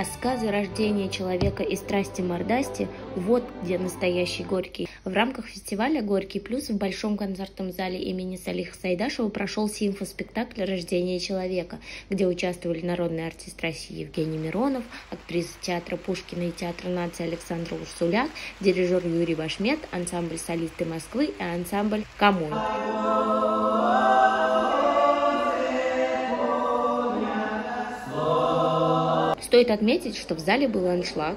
Рассказы рождения человека и страсти мордасти – вот где настоящий Горький. В рамках фестиваля «Горький плюс» в Большом концертном зале имени Салиха Сайдашева прошел симфоспектакль «Рождение человека», где участвовали народный артист России Евгений Миронов, актриса театра Пушкина и театра нации Александра Урсуляк, дирижер Юрий Башмет, ансамбль «Солисты Москвы» и ансамбль «Камон». Стоит отметить, что в зале был аншлаг.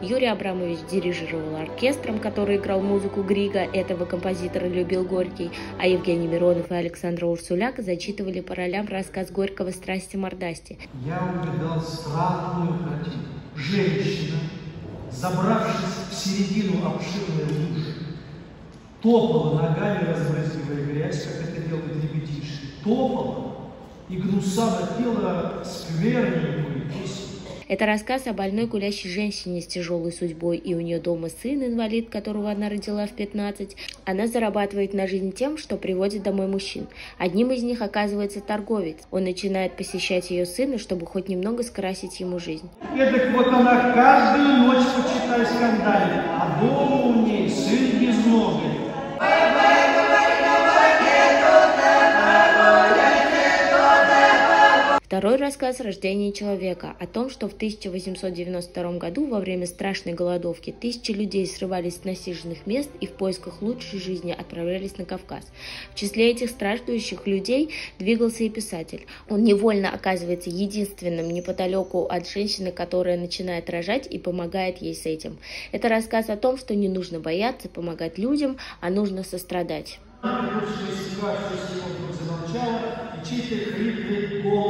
Юрий Абрамович дирижировал оркестром, который играл музыку Грига, этого композитора любил Горький, а Евгений Миронов и Александра Урсуляк зачитывали по ролям рассказ Горького «Страсти мордасти». Я увидал странную картину. Женщина, забравшись в середину обширной лужи, топала ногами, разбрызгивая грязь, как это делают ребятишки, топала и гнусаво пела скверненькую песню. Это рассказ о больной гулящей женщине с тяжелой судьбой, и у нее дома сын-инвалид, которого она родила в 15. Она зарабатывает на жизнь тем, что приводит домой мужчин. Одним из них оказывается торговец. Он начинает посещать ее сына, чтобы хоть немного скрасить ему жизнь. Эдак вот она каждую ночь, почитай, скандалит, а дома у ней сын безногий. Второй рассказ «Рождение человека» о том, что в 1892 году во время страшной голодовки тысячи людей срывались с насиженных мест и в поисках лучшей жизни отправлялись на Кавказ. В числе этих страждущих людей двигался и писатель. Он невольно оказывается единственным неподалеку от женщины, которая начинает рожать и помогает ей с этим. Это рассказ о том, что не нужно бояться помогать людям, а нужно сострадать. Чей-то хриплый голос